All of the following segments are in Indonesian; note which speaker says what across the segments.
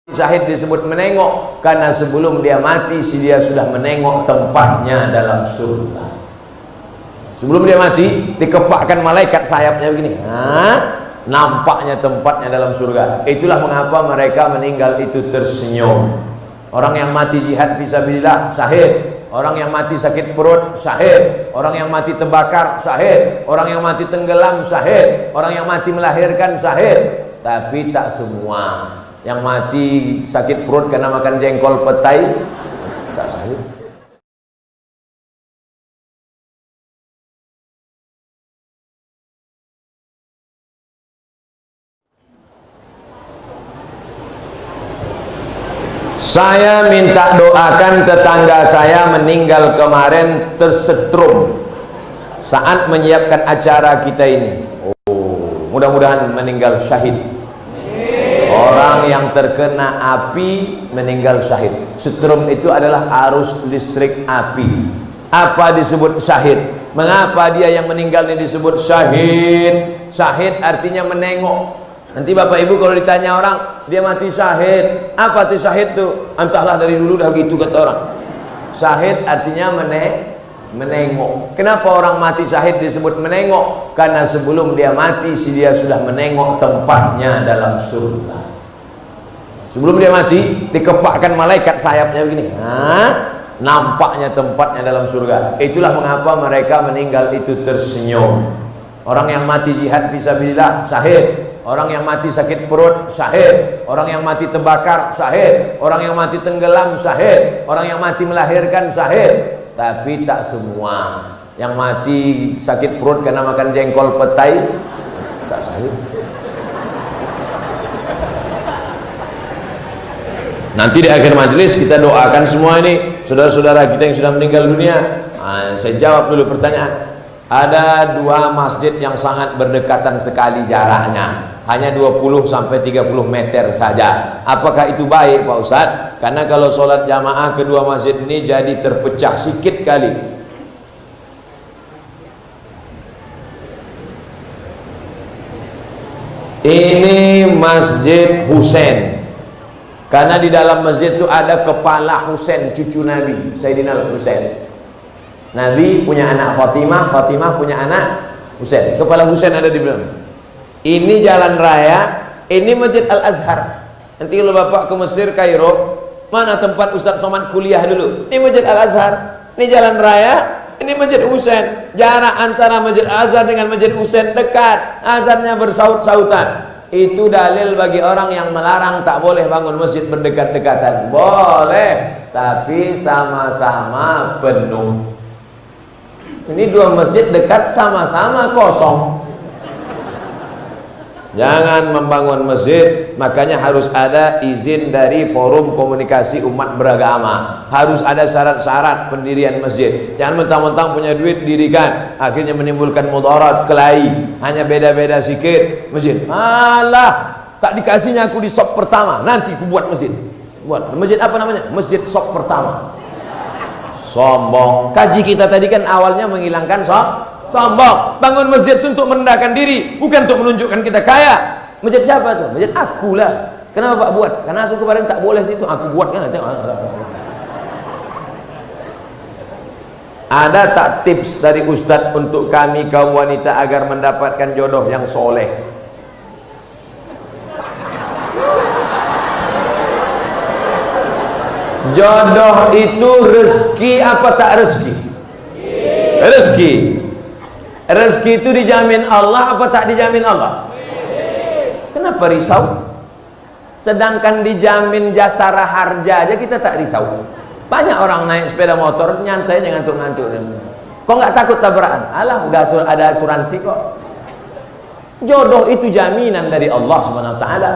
Speaker 1: Syahid disebut menengok karena sebelum dia mati dia sudah menengok tempatnya dalam surga. Sebelum dia mati dikepakkan malaikat sayapnya begini, nampaknya tempatnya dalam surga. Itulah mengapa mereka meninggal itu tersenyum. Orang yang mati jihad fisabilillah syahid, orang yang mati sakit perut syahid, orang yang mati terbakar syahid, orang yang mati tenggelam syahid, orang yang mati melahirkan syahid. Tapi tak semua. Yang mati sakit perut karena makan jengkol petai tak syahid. Saya minta doakan tetangga saya meninggal kemarin tersetrum saat menyiapkan acara kita ini. Mudah-mudahan meninggal syahid. Orang yang terkena api meninggal syahid. Setrum itu adalah arus listrik api. Apa disebut syahid? Mengapa dia yang meninggal ini disebut syahid? Syahid artinya menengok. Nanti bapak ibu kalau ditanya orang, dia mati syahid. Apa itu syahid tuh? Entahlah dari dulu dah gitu kata orang. Syahid artinya menengok. Kenapa orang mati syahid disebut menengok? Karena sebelum dia mati dia sudah menengok tempatnya dalam surga. Sebelum dia mati dikepakkan malaikat sayapnya begini, nampaknya tempatnya dalam surga. Itulah mengapa mereka meninggal itu tersenyum. Orang yang mati jihad fisabilillah syahid, orang yang mati sakit perut syahid, orang yang mati terbakar syahid, orang yang mati tenggelam syahid, orang yang mati melahirkan syahid. Tapi tak semua. Yang mati sakit perut karena makan jengkol petai tak syahid. Nanti di akhir majelis kita doakan semua ini saudara-saudara kita yang sudah meninggal dunia. Saya jawab dulu pertanyaan. Ada dua masjid yang sangat berdekatan sekali jaraknya, hanya 20 sampai 30 meter saja. Apakah itu baik Pak Ustadz? Karena kalau sholat jamaah kedua masjid ini jadi terpecah sikit kali. Ini Masjid Husain. Karena di dalam masjid itu ada kepala Husain, cucu Nabi Sayyidina Husain. Nabi punya anak Fatimah, Fatimah punya anak Husain. Kepala Husain ada di belakang. Ini jalan raya, ini Masjid Al-Azhar. Nanti kalau Bapak ke Mesir, Kairo, mana tempat Ustadz Somad kuliah dulu? Ini Masjid Al-Azhar. Ini jalan raya, ini Masjid Husain. Jarak antara Masjid Al-Azhar dengan Masjid Husain dekat. Azannya bersaut-sautan. Itu dalil bagi orang yang melarang tak boleh bangun masjid berdekat-dekatan. Boleh, tapi sama-sama penuh. Ini dua masjid dekat sama-sama kosong. Jangan membangun masjid, makanya harus ada izin dari Forum Komunikasi Umat Beragama. Harus ada syarat-syarat pendirian masjid. Jangan mentang-mentang punya duit dirikan, akhirnya menimbulkan mudarat, kelahi. Hanya beda-beda sikit masjid. Alah, tak dikasihnya aku di sop pertama, nanti aku buat masjid. Buat masjid apa namanya? Masjid sop pertama. Sombong. Kaji kita tadi kan awalnya menghilangkan sombong. Bangun masjid itu untuk merendahkan diri, bukan untuk menunjukkan kita kaya. Masjid siapa tuh? Masjid aku lah. Kenapa Pak buat? Karena aku kemarin tak boleh situ, aku buat kan. Ada tak tips dari Ustadz untuk kami kaum wanita agar mendapatkan jodoh yang soleh? Jodoh itu rezeki apa tak rezeki? Rezeki. Rezeki itu dijamin Allah apa tak dijamin Allah? Kenapa risau? Sedangkan dijamin jasara harja aja kita tak risau. Banyak orang naik sepeda motor nyantai ngantuk-ngantuk. Kok nggak takut tabrakan? Alah, udah ada asuransi kok. Jodoh itu jaminan dari Allah Subhanahu wa taala.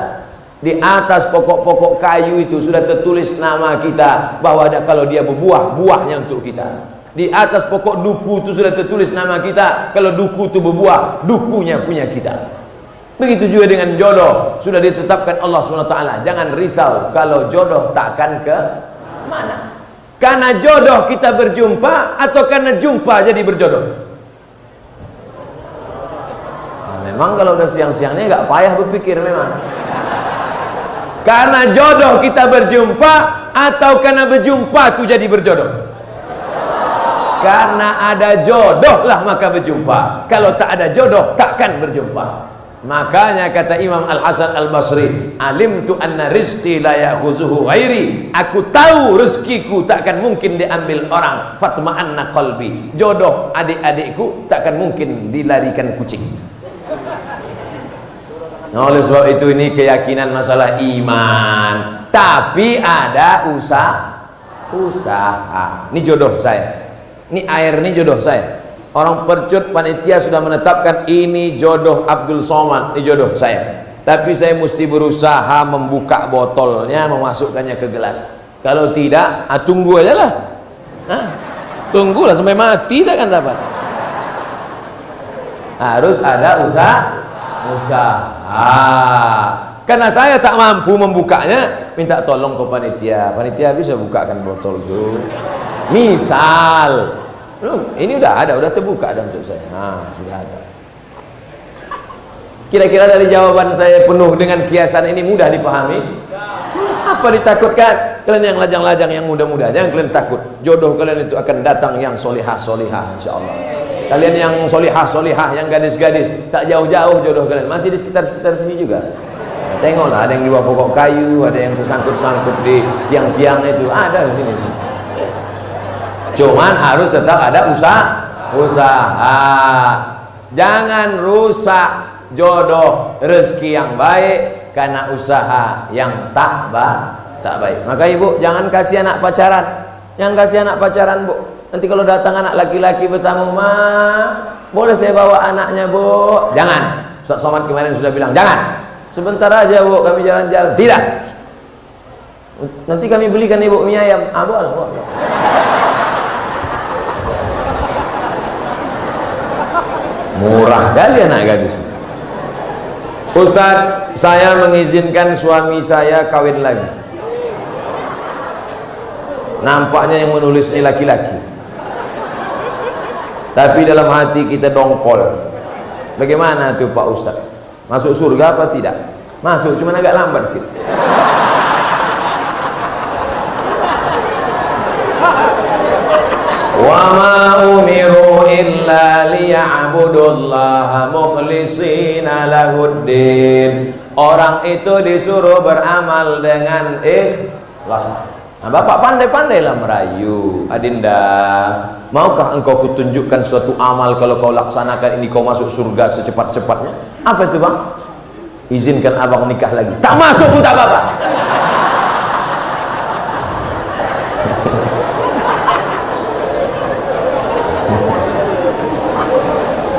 Speaker 1: Di atas pokok-pokok kayu itu sudah tertulis nama kita, bahwa kalau dia berbuah, buahnya untuk kita. Di atas pokok duku itu sudah tertulis nama kita, kalau duku itu berbuah, dukunya punya kita. Begitu juga dengan jodoh, sudah ditetapkan Allah SWT. Jangan risau kalau jodoh takkan ke mana. Karena jodoh kita berjumpa atau karena jumpa jadi berjodoh? Nah, memang kalau udah siang-siangnya nggak payah berpikir memang. Karena jodoh kita berjumpa, atau karena berjumpa itu jadi berjodoh? Karena ada jodoh lah maka berjumpa. Kalau tak ada jodoh takkan berjumpa. Makanya kata Imam Al-Hasan Al-Basri, alimtu anna rizqi la ya'khuzuhu ghairi. Aku tahu rezekiku takkan mungkin diambil orang. Fatma'anna qalbi. Jodoh adik-adikku takkan mungkin dilarikan kucing. Nah, oleh sebab itu ini keyakinan masalah iman. Tapi ada usaha. Ini jodoh saya. Ini air, ini jodoh saya. Orang Percut panitia sudah menetapkan ini jodoh Abdul Somad, ini jodoh saya. Tapi saya mesti berusaha membuka botolnya, memasukkannya ke gelas. Kalau tidak, tunggu aja lah. Tunggulah sampai mati, tak akan dapat. Harus ada usaha. Karena saya tak mampu membukanya, minta tolong ke panitia. Panitia bisa bukakan botol itu. Misal ini udah terbuka dan untuk saya. Sudah ada. Kira-kira dari jawaban saya penuh dengan kiasan ini mudah dipahami? Apa ditakutkan? Kalian yang lajang-lajang, yang muda-muda, jangan kalian takut. Jodoh kalian itu akan datang yang solihah-solihah, insyaallah. Kalian yang solihah-solihah, yang gadis-gadis, tak jauh-jauh jodoh kalian, masih di sekitar sini juga. Tengoklah, ada yang di bawah pokok kayu, ada yang tersangkut-sangkut di tiang-tiang itu, ada di sini. Cuman harus tetap ada usaha. Jangan rusak jodoh rezeki yang baik karena usaha yang tak baik. Maka ibu jangan kasih anak pacaran. Jangan kasih anak pacaran, Bu. Nanti kalau datang anak laki-laki bertamu, "Ma, boleh saya bawa anaknya, Bu?" Jangan. Ustaz Somad kemarin sudah bilang, "Jangan. Sebentar aja, Bu, kami jalan-jalan." Tidak. Nanti kami belikan ibu mie ayam. Boleh. Murah kali anak gadis. Ustaz, saya mengizinkan suami saya kawin lagi. Nampaknya yang menulis ini laki-laki, tapi dalam hati kita dongkol. Bagaimana tuh Pak Ustaz? Masuk surga apa tidak? Masuk, cuma agak lambat sedikit. Wa ma umiru illa liya'budullaha mukhlishina lahuddin. Orang itu disuruh beramal dengan ikhlas. Nah, Bapak pandai-pandailah merayu. Adinda, maukah engkau kutunjukkan suatu amal, kalau kau laksanakan ini kau masuk surga secepat-cepatnya? Apa itu, Bang? Izinkan abang nikah lagi. Tak masuk pun tak apa-apa.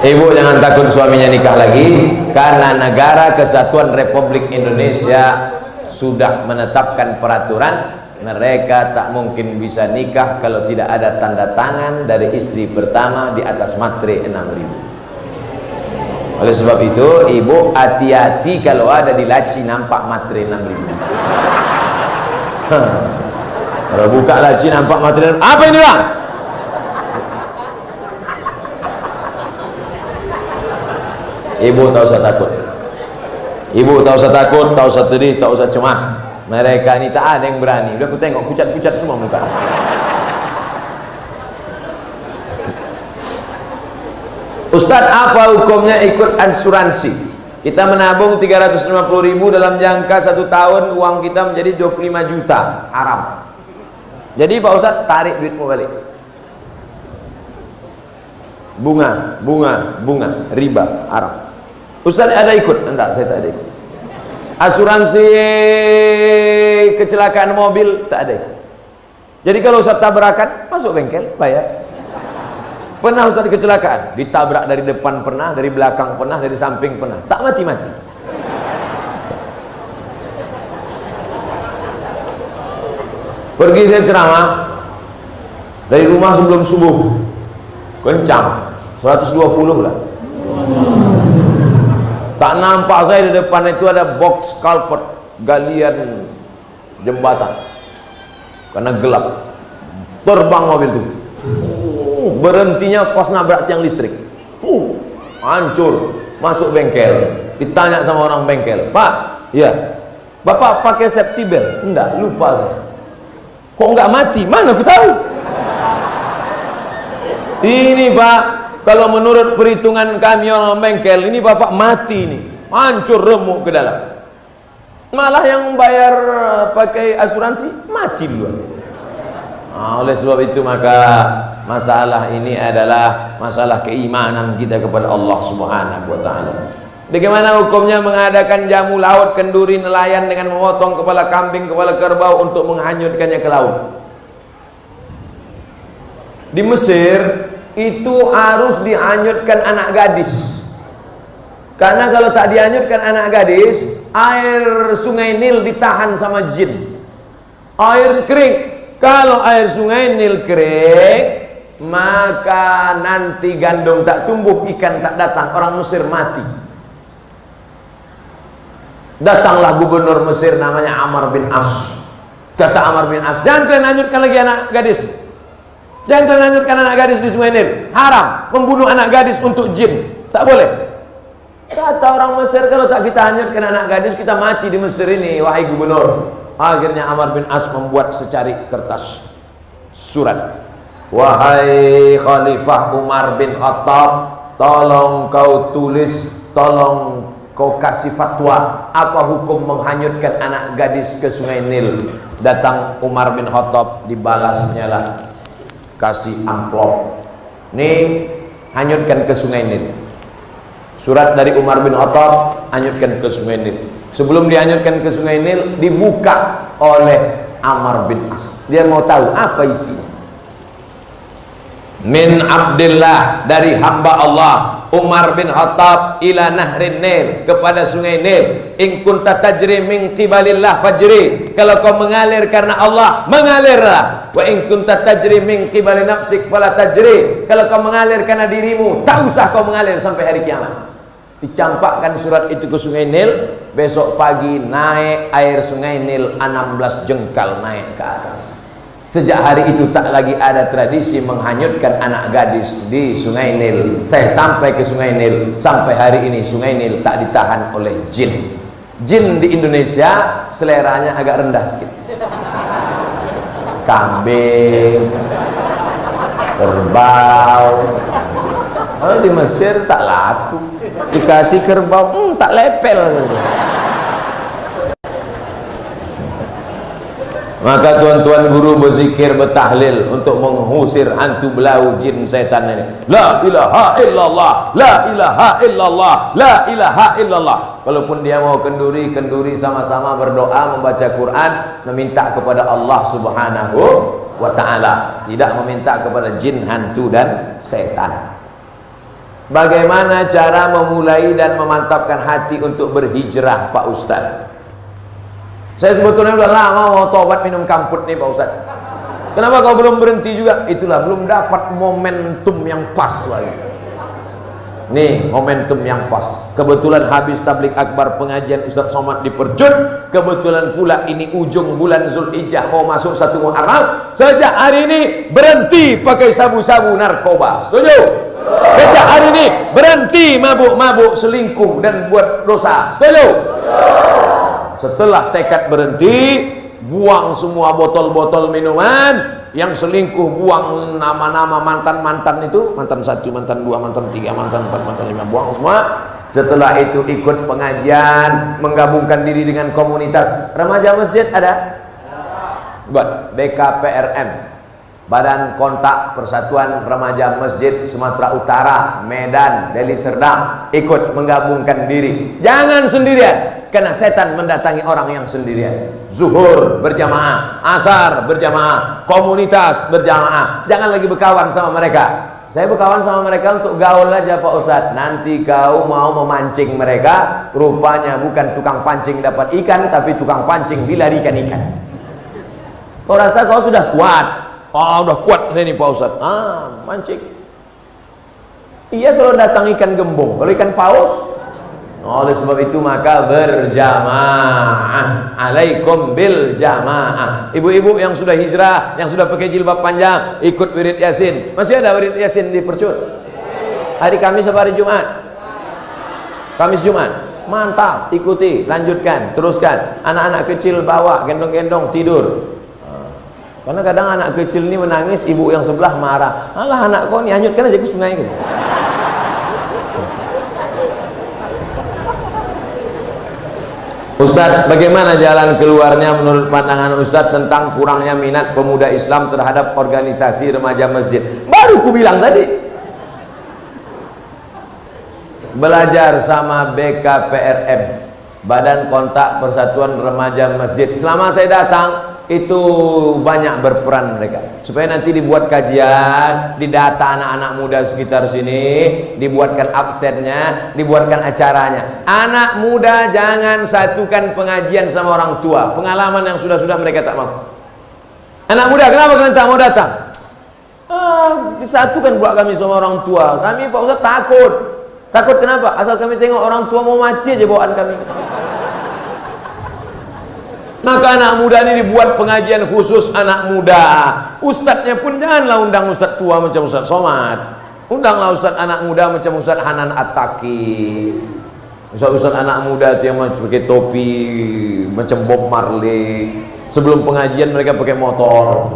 Speaker 1: Ibu jangan takut suaminya nikah lagi, karena Negara Kesatuan Republik Indonesia sudah menetapkan peraturan mereka tak mungkin bisa nikah kalau tidak ada tanda tangan dari istri pertama di atas matre 6.000. Oleh sebab itu ibu hati-hati kalau ada di laci nampak matre 6.000. Kalau buka laci nampak matre, apa ini, Bang? Ibu tak usah takut. Ibu tak usah takut, tak usah sedih, tak usah cemas. Mereka ini tak ada yang berani. Udah aku tengok pucat-pucat semua muka. Ustaz, apa hukumnya ikut asuransi? Kita menabung 350.000 dalam jangka 1 tahun, uang kita menjadi 25 juta. Haram. Jadi Pak Ustaz, tarik duitmu balik. Bunga, riba, haram. Ustaz ada ikut? Enggak, saya tak ada ikut. Asuransi kecelakaan mobil tak ada ikut. Jadi kalau Ustaz tabrakan, masuk bengkel, bayar. Pernah Ustaz kecelakaan? Ditabrak dari depan pernah, dari belakang pernah, dari samping pernah. Tak mati-mati. Pergi saya ceramah dari rumah sebelum subuh, kencang 120 lah. Tak nampak saya di depan itu ada box culvert, galian jembatan, karena gelap. Terbang mobil itu, berhentinya pas nabrak tiang listrik, hancur. Masuk bengkel, ditanya sama orang bengkel, "Pak, ya Bapak pakai safety belt? Enggak, lupa saya. Kok enggak mati? Mana aku tahu? Ini Pak, kalau menurut perhitungan kami orang bengkel, ini Bapak mati nih, hancur remuk ke dalam. Malah yang bayar pakai asuransi mati duluan. Nah, oleh sebab itu maka masalah ini adalah masalah keimanan kita kepada Allah Subhanahu wa taala. Bagaimana hukumnya mengadakan jamu laut, kenduri, nelayan dengan memotong kepala kambing, kepala kerbau untuk menghanyutkannya ke laut? Di Mesir itu harus dihanyutkan anak gadis. Karena kalau tak dihanyutkan anak gadis, air sungai Nil ditahan sama jin. Air kering. Kalau air sungai Nil kering, maka nanti gandum tak tumbuh, ikan tak datang, orang Mesir mati. Datanglah gubernur Mesir namanya Amr bin As. Kata Amr bin As, jangan kalian lanjutkan lagi anak gadis. Jangan kalian lanjutkan anak gadis di Sungai Nil. Haram membunuh anak gadis untuk jin. Tak boleh. Kata orang Mesir, kalau tak kita hanyutkan anak gadis, kita mati di Mesir ini, wahai gubernur. Akhirnya Amr bin As membuat secari kertas surat. Wahai Khalifah Umar bin Khattab, tolong kau tulis, tolong kau kasih fatwa, apa hukum menghanyutkan anak gadis ke Sungai Nil. Datang Umar bin Khattab, dibalasnya lah, kasih amplop, nih hanyutkan ke Sungai Nil. Surat dari Umar bin Khattab, hanyutkan ke Sungai Nil. Sebelum dihanyutkan ke Sungai Nil, dibuka oleh Amr bin As. Dia mau tahu apa isinya. Min Abdillah, dari hamba Allah Umar bin Khattab, ila nahrin Nil, kepada Sungai Nil. In kunta tajri min qibalillah fajri, kalau kau mengalir karena Allah, mengalirlah. Wa in kunta tajri min qibali nafsik fala tajri, kalau kau mengalir karena dirimu, tak usah kau mengalir sampai hari kiamat. Dicampakkan surat itu ke Sungai Nil. Besok pagi naik air Sungai Nil 16 jengkal naik ke atas. Sejak hari itu tak lagi ada tradisi menghanyutkan anak gadis di Sungai Nil. Saya sampai ke Sungai Nil, sampai hari ini Sungai Nil tak ditahan oleh jin. Jin di Indonesia seleranya agak rendah sedikit. Kambing, kerbau. Oh, di Mesir tak laku. Dikasih kerbau, tak lepel. Maka tuan-tuan guru berzikir, bertahlil untuk mengusir hantu belau jin setan ini. La ilaha illallah, la ilaha illallah, la ilaha illallah. Walaupun dia mau kenduri, kenduri sama-sama berdoa, membaca Quran, meminta kepada Allah Subhanahu wa ta'ala, tidak meminta kepada jin, hantu dan setan. Bagaimana cara memulai dan memantapkan hati untuk berhijrah, Pak Ustadz? Saya sebetulnya udah lama mau tobat minum kamput nih Pak Ustadz. Kenapa kau belum berhenti juga? Itulah, belum dapat momentum yang pas lagi. Nih momentum yang pas. Kebetulan habis tablik akbar pengajian Ustadz Somad di Percut. Kebetulan pula ini ujung bulan Zulhijjah mau masuk 1 Muharram. Sejak hari ini berhenti pakai sabu-sabu narkoba. Setuju? Sejak hari ini berhenti mabuk-mabuk, selingkuh dan buat dosa. Setuju? Setelah tekad berhenti, buang semua botol-botol minuman. Yang selingkuh buang nama-nama mantan-mantan itu, mantan 1, mantan 2, mantan 3, mantan 4, mantan 5, buang semua. Setelah itu ikut pengajian, menggabungkan diri dengan komunitas remaja masjid. Ada? Buat BKPRM, Badan Kontak Persatuan Remaja Masjid Sumatera Utara, Medan, Deli Serdang. Ikut menggabungkan diri, jangan sendirian, karena setan mendatangi orang yang sendirian. Zuhur berjamaah, asar berjamaah, komunitas berjamaah. Jangan lagi berkawan sama mereka. Saya berkawan sama mereka untuk gaul aja Pak Ustadz. Nanti kau mau memancing mereka, rupanya bukan tukang pancing dapat ikan, tapi tukang pancing dilarikan ikan. Kau rasa kau sudah kuat? Oh, udah kuat ini Pak Ustadz. Mancing. Iya kalau datang ikan gembung, kalau ikan paus. Oleh sebab itu maka berjamaah. Alaikum bil jamaah. Ibu-ibu yang sudah hijrah, yang sudah pakai jilbab panjang, ikut wirid Yasin. Masih ada wirid Yasin di Percut? Hari Kamis apa hari Jumat? Kamis Jumat. Mantap, ikuti, lanjutkan, teruskan. Anak-anak kecil bawa, gendong-gendong, tidur. Karena kadang anak kecil ini menangis, ibu yang sebelah marah. Alah anak kau ni, hanyutkan aja ke sungai gitu. Ustadz, bagaimana jalan keluarnya menurut pandangan Ustadz tentang kurangnya minat pemuda Islam terhadap organisasi remaja masjid? Baru ku bilang tadi, belajar sama BKPRM, Badan Kontak Persatuan Remaja Masjid. Selama saya datang itu banyak berperan mereka, supaya nanti dibuat kajian, didata anak-anak muda sekitar sini, dibuatkan absennya, dibuatkan acaranya. Anak muda jangan satukan pengajian sama orang tua. Pengalaman yang sudah-sudah mereka tak mau. Anak muda, kenapa kalian tak mau datang? Disatukan pula kami sama orang tua. Kami Pak Ustaz takut. Takut kenapa? Asal kami tengok orang tua mau mati aja bawaan kami. Maka anak muda ini dibuat pengajian khusus anak muda. Ustadznya pun janganlah undang ustadz tua macam Ustadz Somad. Undanglah ustadz anak muda macam Ustadz Hanan At-Taqi. Ustadz anak muda itu yang pakai topi macam Bob Marley. Sebelum pengajian mereka pakai motor,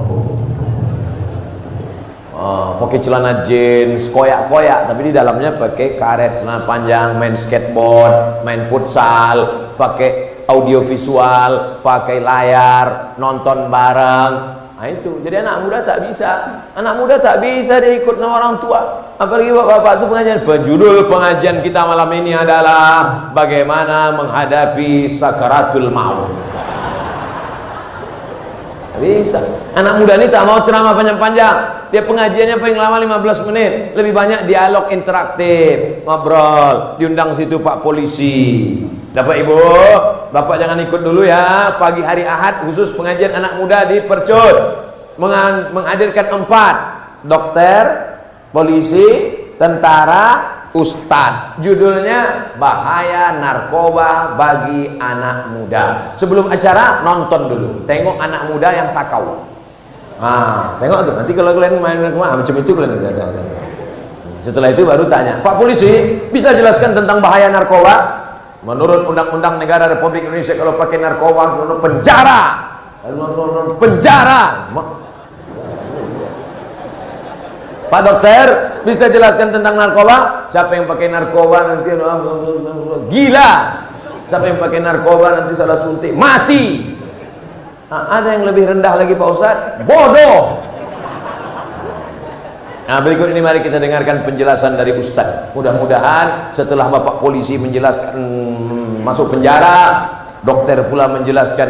Speaker 1: pakai celana jeans, koyak-koyak, tapi di dalamnya pakai karet, celana panjang, main skateboard, main futsal, pakai audio visual, pakai layar, nonton bareng. Nah itu, jadi anak muda tak bisa. Anak muda tak bisa dia ikut sama orang tua. Apalagi bapak-bapak itu pengajian. Judul pengajian kita malam ini adalah bagaimana menghadapi sakaratul maut. Tak bisa. Anak muda ini tak mau ceramah panjang-panjang. Dia pengajiannya paling lama 15 menit. Lebih banyak dialog interaktif, ngobrol. Diundang situ Pak Polisi. Bapak Ibu, Bapak jangan ikut dulu ya. Pagi hari Ahad khusus pengajian anak muda di Percut, menghadirkan 4 dokter, polisi, tentara, ustadz. Judulnya bahaya narkoba bagi anak muda. Sebelum acara nonton dulu, tengok anak muda yang sakau. Tengok tuh, nanti kalau kalian main macam itu kalian ada. Setelah itu baru tanya, Pak Polisi bisa jelaskan tentang bahaya narkoba? Menurut Undang-Undang Negara Republik Indonesia, kalau pakai narkoba penjara. Penjara. Pak dokter bisa jelaskan tentang narkoba? Siapa yang pakai narkoba nanti gila. Siapa yang pakai narkoba nanti salah suntik mati. Ada yang lebih rendah lagi Pak Ustadz, bodoh. Nah berikut ini mari kita dengarkan penjelasan dari Ustadz. Mudah-mudahan setelah Bapak Polisi menjelaskan masuk penjara, dokter pula menjelaskan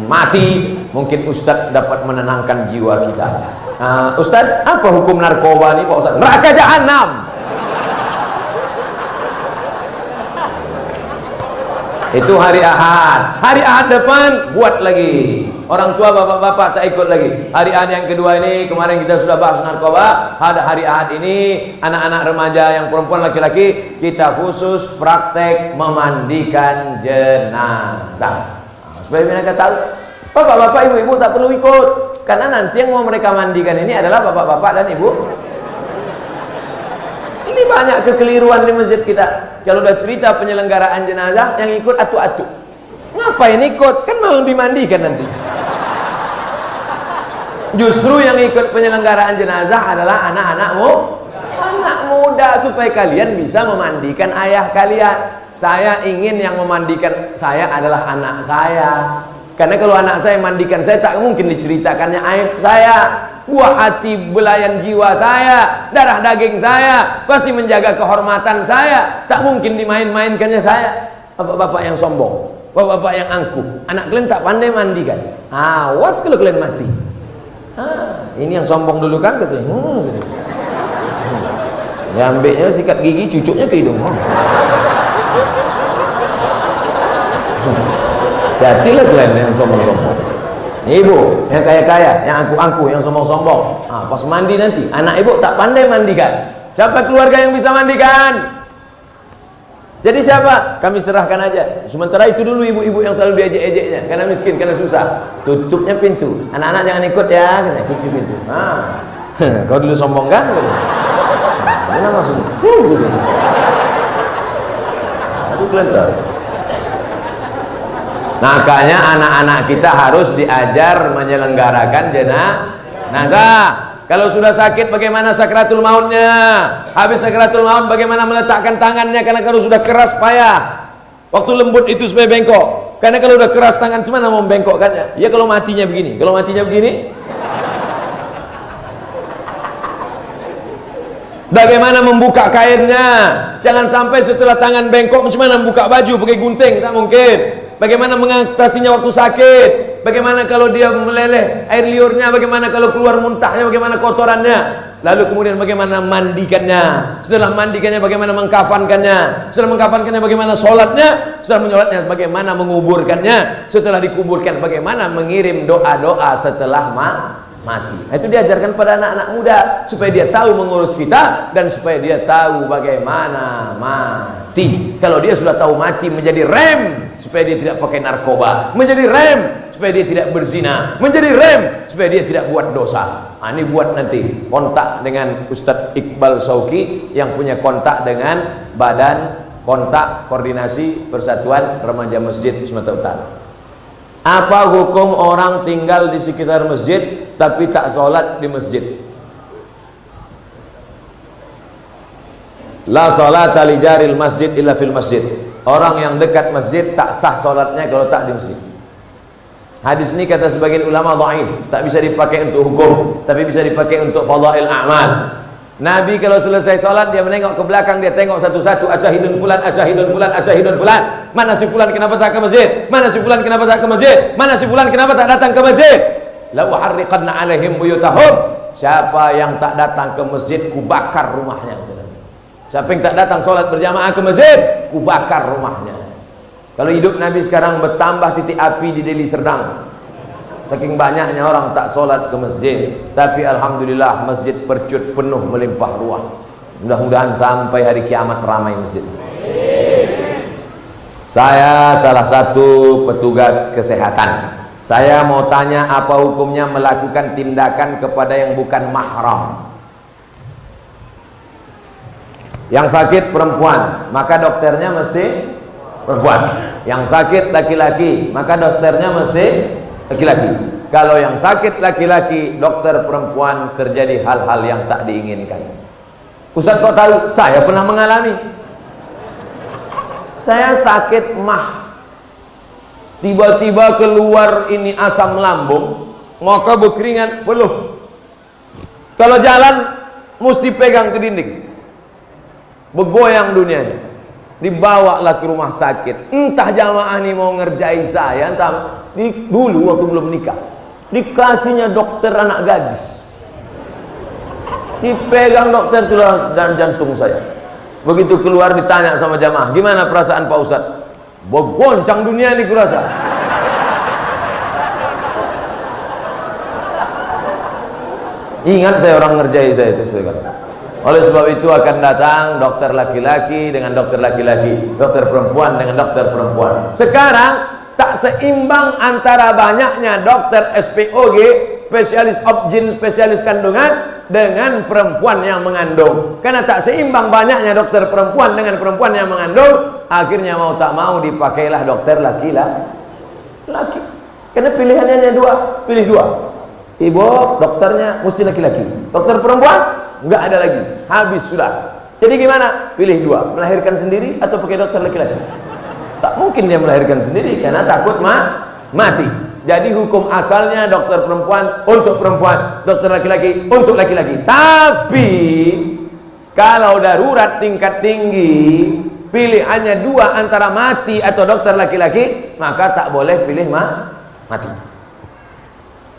Speaker 1: mati, mungkin Ustadz dapat menenangkan jiwa kita. Ustadz, apa hukum narkoba nih Pak Ustadz? Neraka jahanam. Itu hari Ahad. Hari Ahad depan buat lagi. Orang tua bapak-bapak tak ikut lagi. Hari Ahad yang kedua ini, kemarin kita sudah bahas narkoba. Ada hari Ahad ini, anak-anak remaja yang perempuan laki-laki, kita khusus praktek memandikan jenazah. Supaya mereka tahu, bapak-bapak, ibu-ibu tak perlu ikut. Karena nanti yang mau mereka mandikan ini adalah bapak-bapak dan ibu. Ini banyak kekeliruan di masjid kita. Kalau udah cerita penyelenggaraan jenazah, yang ikut atu-atu. Ngapain ikut? Kan mau dimandikan nanti. Justru yang ikut penyelenggaraan jenazah adalah anak-anakmu, anak muda, supaya kalian bisa memandikan ayah kalian. Saya ingin yang memandikan saya adalah anak saya. Karena kalau anak saya mandikan saya, tak mungkin diceritakannya aib saya, buah hati belayan jiwa saya, darah daging saya, pasti menjaga kehormatan saya, tak mungkin dimain-mainkannya saya. Bapak-bapak yang sombong, bapak-bapak yang angkuh, anak kalian tak pandai mandikan, awas kalau kalian mati. Ini yang sombong dulu kan, gitu. Ya ambilnya sikat gigi, cucuknya ke hidung. Jadilah kalian yang sombong-sombong. Ibu yang kaya-kaya, yang angkuh-angkuh, yang sombong-sombong. Pas mandi nanti, anak ibu tak pandai mandikan. Siapa keluarga yang bisa mandikan? Jadi siapa? Kami serahkan aja. Sementara itu dulu ibu-ibu yang selalu diejek-ejeknya, karena miskin, karena susah. Tutupnya pintu. Anak-anak jangan ikut ya, katanya, kunci pintu. Kau dulu sombong kan? Mana maksudnya? kelentar. Makanya anak-anak kita harus diajar menyelenggarakan jenazah. Kalau sudah sakit bagaimana sakratul mautnya? Habis sakratul maut bagaimana meletakkan tangannya? Karena kalau sudah keras payah. Waktu lembut itu supaya bengkok. Karena kalau udah keras tangan gimana mau membengkokkannya? Ya kalau matinya begini. Kalau matinya begini, bagaimana membuka kainnya? Jangan sampai setelah tangan bengkok macam mana membuka baju pakai gunting, tak mungkin. Bagaimana mengatasinya waktu sakit? Bagaimana kalau dia meleleh air liurnya? Bagaimana kalau keluar muntahnya? Bagaimana kotorannya? Lalu kemudian bagaimana mandikannya? Setelah mandikannya bagaimana mengkafankannya? Setelah mengkafankannya bagaimana sholatnya? Setelah menyolatnya bagaimana menguburkannya? Setelah dikuburkan bagaimana mengirim doa-doa setelah mati. Itu diajarkan pada anak-anak muda supaya dia tahu mengurus kita dan supaya dia tahu bagaimana mati. Kalau dia sudah tahu mati menjadi rem supaya dia tidak pakai narkoba, menjadi rem supaya dia tidak berzina, menjadi rem supaya dia tidak buat dosa. Ini buat nanti kontak dengan Ustadz Iqbal Sauki yang punya kontak dengan Badan Kontak Koordinasi Persatuan Remaja Masjid Sumatera Utara. Apa hukum orang tinggal di sekitar masjid tapi tak sholat di masjid? La sholata li jaril masjid illa fil masjid. Orang yang dekat masjid tak sah sholatnya kalau tak di masjid. Hadis ini kata sebagian ulama dhaif, tak bisa dipakai untuk hukum, tapi bisa dipakai untuk fadail a'mal. Nabi kalau selesai sholat dia menengok ke belakang, dia tengok satu-satu, asyahidun fulan, asyahidun fulan, asyahidun fulan. Mana si fulan kenapa tak ke masjid? Mana si fulan kenapa tak ke masjid? Mana si fulan kenapa tak datang ke masjid? La uharriqanna alaihim buyutahum. Siapa yang tak datang ke masjid, kubakar rumahnya. Siapa yang tak datang sholat berjamaah ke masjid, kubakar rumahnya. Kalau hidup Nabi sekarang bertambah titik api di Deli Serdang. Saking banyaknya orang tak sholat ke masjid. Tapi alhamdulillah masjid percut penuh melimpah ruah. Mudah-mudahan sampai hari kiamat ramai masjid. Saya salah satu petugas kesehatan. Saya mau tanya apa hukumnya melakukan tindakan kepada yang bukan mahram. Yang sakit perempuan, maka dokternya mesti perempuan. Yang sakit laki-laki, maka dokternya mesti laki-laki. Kalau yang sakit laki-laki, dokter perempuan, terjadi hal-hal yang tak diinginkan. Ustaz kok tahu? Saya pernah mengalami. Saya sakit mah, tiba-tiba keluar ini asam lambung, maka berkeringat peluh. Kalau jalan mesti pegang ke dinding, bergoyang dunianya. Dibawalah ke rumah sakit. Entah jamaah ini mau ngerjai saya, entah dulu waktu belum nikah, dikasihnya dokter anak gadis. Dipegang dokter sudah dan jantung saya. Begitu keluar ditanya sama jamaah, gimana perasaan Pak Ustadz? Bergoncang dunia ini kurasa. Ingat saya orang ngerjai saya itu sekarang. Oleh sebab itu akan datang dokter laki-laki dengan dokter laki-laki, dokter perempuan dengan dokter perempuan. Sekarang tak seimbang antara banyaknya dokter SPOG, spesialis obgyn, spesialis kandungan, dengan perempuan yang mengandung. Karena tak seimbang banyaknya dokter perempuan dengan perempuan yang mengandung, akhirnya mau tak mau dipakailah dokter laki-laki. Karena pilihannya hanya dua, pilih dua. Ibu dokternya mesti laki-laki, dokter perempuan nggak ada lagi, habis sudah. Jadi gimana? Pilih dua, melahirkan sendiri atau pakai dokter laki-laki. Tak mungkin dia melahirkan sendiri karena takut mati. Jadi hukum asalnya dokter perempuan untuk perempuan, dokter laki-laki untuk laki-laki. Tapi kalau darurat tingkat tinggi, pilihannya dua antara mati atau dokter laki-laki, maka tak boleh pilih mati.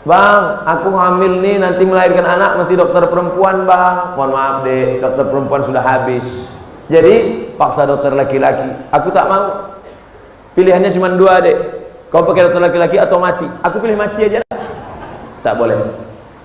Speaker 1: Bang, aku hamil nih, nanti melahirkan anak masih dokter perempuan bang. Mohon maaf dek, dokter perempuan sudah habis. Jadi paksa dokter laki-laki. Aku tak mau. Pilihannya cuma dua dek. Kau pakai dokter laki-laki atau mati? Aku pilih mati aja. Tak boleh.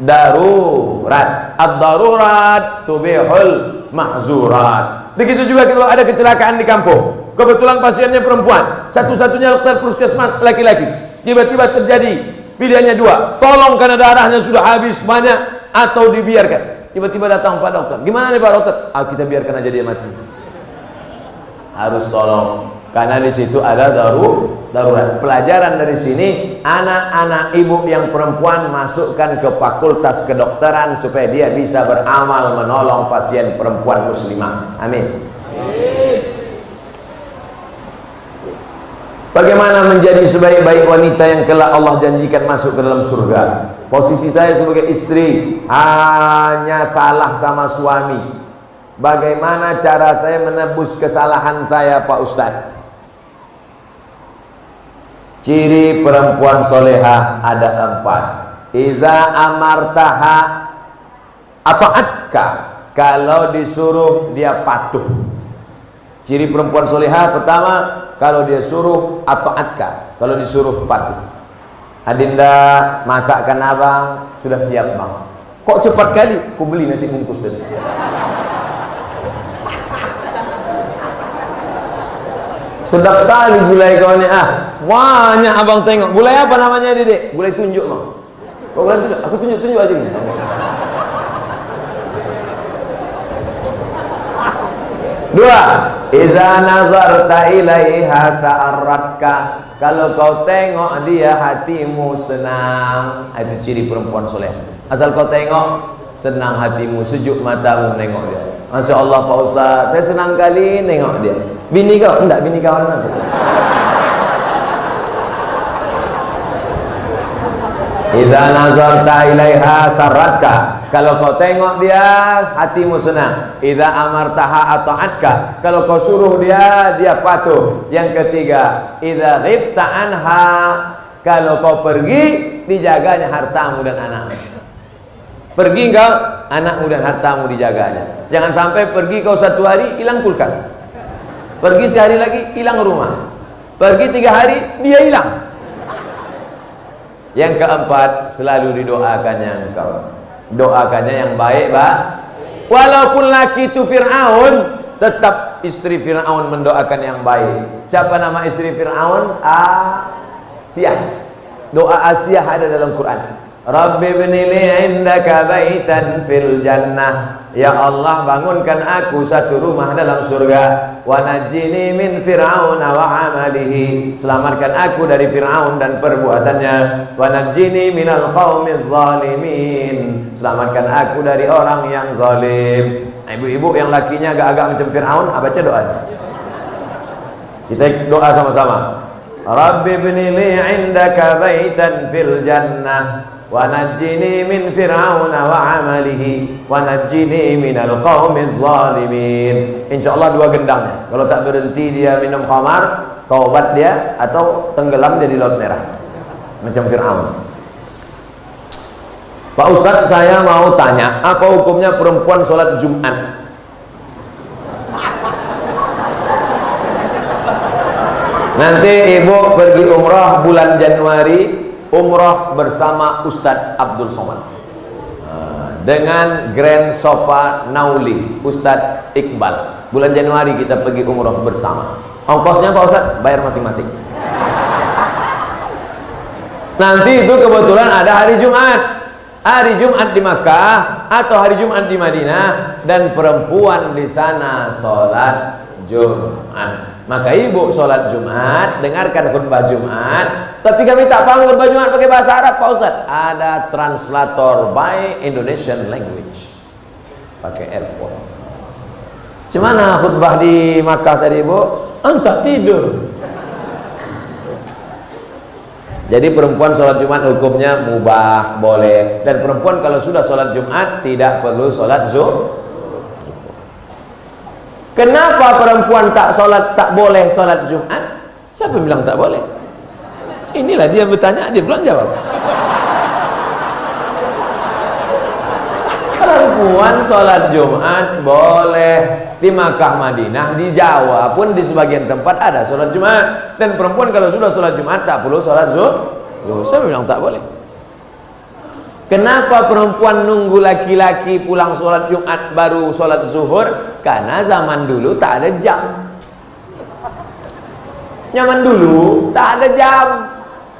Speaker 1: Darurat. Ad-darurat tubihul mahzurat. Begitu juga kalau ada kecelakaan di kampung. Kebetulan pasiennya perempuan. Satu-satunya dokter puskesmas laki-laki. Tiba-tiba terjadi. Pilihannya dua, tolong karena darahnya sudah habis banyak, atau dibiarkan. Tiba-tiba datang Pak Dokter, gimana nih Pak Dokter? Kita biarkan aja dia mati. Harus tolong. karena di situ ada darurat. Pelajaran dari sini, anak-anak ibu yang perempuan masukkan ke fakultas kedokteran supaya dia bisa beramal menolong pasien perempuan muslimah. Amin. Bagaimana menjadi sebaik-baik wanita yang kelak Allah janjikan masuk ke dalam surga? Posisi saya sebagai istri hanya salah sama suami. Bagaimana cara saya menebus kesalahan saya, Pak Ustadz? Ciri perempuan solehah ada 4. Iza amartaha ata'atka, kalau disuruh dia patuh. Ciri perempuan solehah pertama, kalau dia suruh ata'atka, kalau disuruh patuh. Adinda, masakkan abang, sudah siap bang. Kok cepat kali? Ku beli nasi bungkus tadi. Sedap sekali gulai kawannya. Banyak abang tengok. Gulai apa namanya Dedek? Gulai tunjuk bang. Kok gulai tunjuk? Aku tunjuk aja nih. Dua, iza nazarta ilaiha sa'aratka, kalau kau tengok dia hatimu senang. Itu ciri perempuan soleh. Asal kau tengok senang hatimu, sejuk matamu nengok dia. Masya Allah Pak Ustaz, saya senang kali nengok dia. Bini kau? Enggak, bini kawan aku. Idza nazarta ilaiha saratka, kalau kau tengok dia hatimu senang. Idza amartaha ata'atka, kalau kau suruh dia patuh. Yang ketiga, idza ghibta anha, kalau kau pergi dijaganya hartamu dan anakmu. Pergi kau, anakmu dan hartamu dijaganya. Jangan sampai pergi kau 1 hari hilang kulkas, pergi sehari lagi hilang rumah, pergi 3 hari dia hilang. Yang keempat, selalu didoakannya engkau, doakannya yang baik, Pak. Walaupun laki itu Fir'aun, tetap istri Fir'aun mendoakan yang baik. Siapa nama istri Fir'aun? Asiyah. Doa Asiyah ada dalam Quran. Rabbi ibnili indaka baitan fil jannah, ya Allah bangunkan aku satu rumah dalam surga. Wa najjini min fir'aun wa amalihi, selamatkan aku dari Fir'aun dan perbuatannya. Wa najjini minal qaumiz zalimin, selamatkan aku dari orang yang zalim. Ibu-ibu yang lakinya agak-agak macam Fir'aun, baca doa. Kita doa sama-sama. Rabbi ibnili indaka baitan fil jannah wa najjini min fir'auna wa amalihi wa najjini minal qaumiz zalimin. Insyaallah 2 gendangnya. Kalau tak berhenti dia minum khamar, taubat dia, atau tenggelam dia di laut merah macam Fir'aun. Pak Ustadz, saya mau tanya, apa hukumnya perempuan sholat Jumat? Nanti ibu pergi umrah bulan Januari, umrah bersama Ustadz Abdul Somad dengan Grand Sofa Nauli Ustadz Iqbal. Bulan Januari kita pergi umrah bersama. Ongkosnya Pak Ustadz bayar masing-masing. Nanti itu kebetulan ada hari Jumat, hari Jumat di Makkah atau hari Jumat di Madinah, dan perempuan di sana sholat Jumat. Maka ibu sholat Jumat, dengarkan khutbah Jumat. Tapi kami tak paham khutbah Jumat pakai bahasa Arab Pak Ustaz. Ada translator by Indonesian language, pakai airport. Gimana khutbah di Makkah tadi ibu? Entah tidur. Jadi perempuan sholat Jumat hukumnya mubah, boleh. Dan perempuan kalau sudah sholat Jumat tidak perlu sholat zuhur. Kenapa perempuan tak boleh sholat Jumat? Siapa bilang tak boleh? Inilah dia bertanya, dia belum jawab. Perempuan sholat Jumat boleh di Makkah, Madinah, di Jawa pun di sebagian tempat ada sholat Jumat. Dan perempuan kalau sudah sholat Jumat tak perlu sholat zuhur. Siapa bilang tak boleh? Kenapa perempuan nunggu laki-laki pulang sholat Jumat baru sholat zuhur? Karena zaman dulu tak ada jam. Zaman dulu tak ada jam.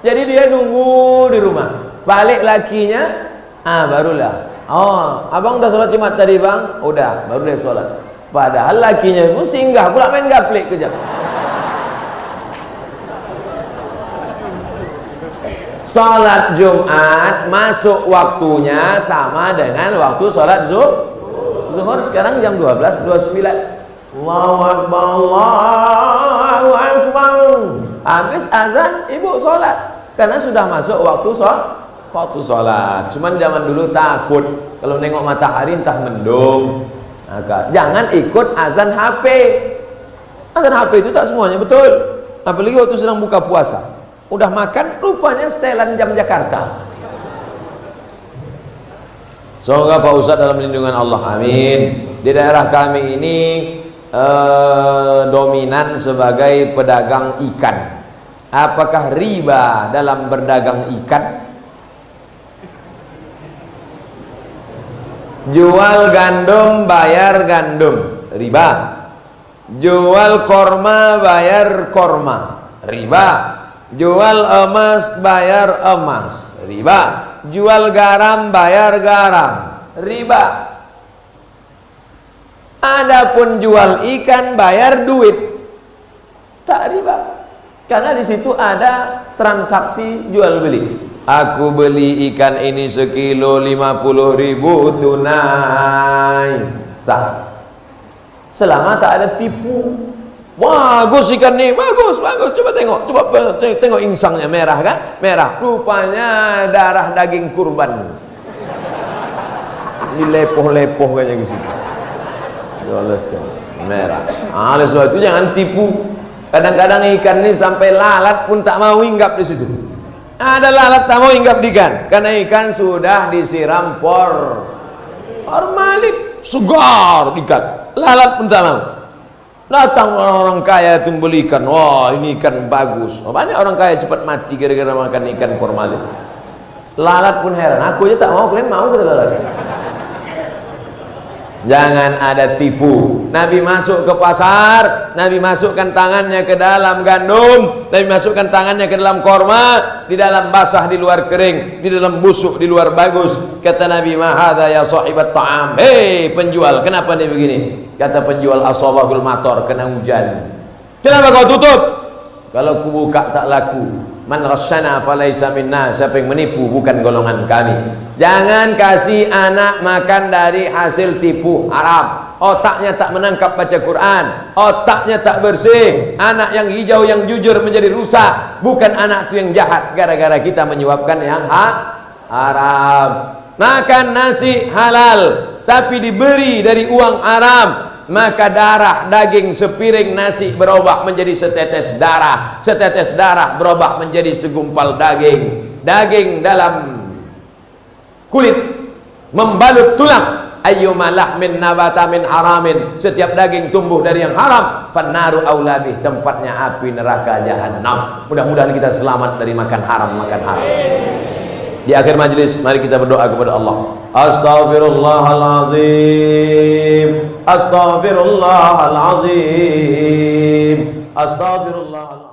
Speaker 1: Jadi dia nunggu di rumah. Balik lakinya, barulah. Oh, abang udah sholat Jumat tadi bang? Udah, baru dia sholat. Padahal lakinya pun singgah pula main gaplek kejap. Salat Jumat masuk waktunya sama dengan waktu salat zuhur. Sekarang jam 12.29. Allahu Akbar, Allahu Akbar. Habis azan ibu salat karena sudah masuk waktu salat. Cuman zaman dulu takut kalau nengok matahari entah mendung. Jangan ikut azan HP. Azan HP itu tak semuanya betul. Apalagi waktu sedang buka puasa. Udah makan, rupanya setelan jam Jakarta. Semoga Pak Ustadz dalam lindungan Allah, amin. Di daerah kami ini dominan sebagai pedagang ikan. Apakah riba dalam berdagang ikan? Jual gandum bayar gandum, riba. Jual korma bayar korma, riba. Jual emas bayar emas, riba. Jual garam bayar garam, riba. Adapun jual ikan bayar duit, tak riba. Karena di situ ada transaksi jual beli. Aku beli ikan ini sekilo 50.000 tunai, sah. Selama tak ada tipu. Bagus ikan nih, bagus. Coba tengok insangnya merah kan? Merah. Rupanya darah daging kurban. Ini lepoh-lepoh kayaknya ke situ. Jelas kan? Merah. Oleh sebab itu jangan tipu. Kadang-kadang ikan ini sampai lalat pun tak mau hinggap di situ. Ada lalat tak mau hinggap di ikan karena ikan sudah disiram formalin, segar ikan. Lalat pun tak mau. Datang orang-orang kaya itu beli ikan. Wah, ini ikan bagus. Banyak orang kaya cepat mati gara-gara makan ikan formalin. Lalat pun heran. Aku aja tak mau, kalian mau kata lalat. Jangan ada tipu. Nabi masuk ke pasar, Nabi masukkan tangannya ke dalam gandum, Nabi masukkan tangannya ke dalam korma, di dalam basah di luar kering, di dalam busuk di luar bagus. Kata Nabi, "Ma hadza ya sahibat ta'am." Hei penjual, kenapa nih begini? Kata penjual, "Asabahul matar," kena hujan. Kenapa kau tutup? Kalau ku buka tak laku. Man rasyana falaisa minna. Siapa yang menipu bukan golongan kami. Jangan kasih anak makan dari hasil tipu haram. Otaknya tak menangkap baca Quran, otaknya tak bersih. Anak yang hijau yang jujur menjadi rusak. Bukan anak itu yang jahat gara-gara kita menyuapkan yang haram. Makan nasi halal tapi diberi dari uang haram, maka darah daging sepiring nasi berubah menjadi setetes darah, setetes darah berubah menjadi segumpal daging, daging dalam kulit membalut tulang. Ayyuma lahmin nabata min haramin, setiap daging tumbuh dari yang haram, fannaru aulabih, tempatnya api neraka jahanam. Mudah-mudahan kita selamat dari makan haram. Di akhir majlis mari kita berdoa kepada Allah. Astaghfirullahalazim, astaghfirullahalazim, astaghfirullah.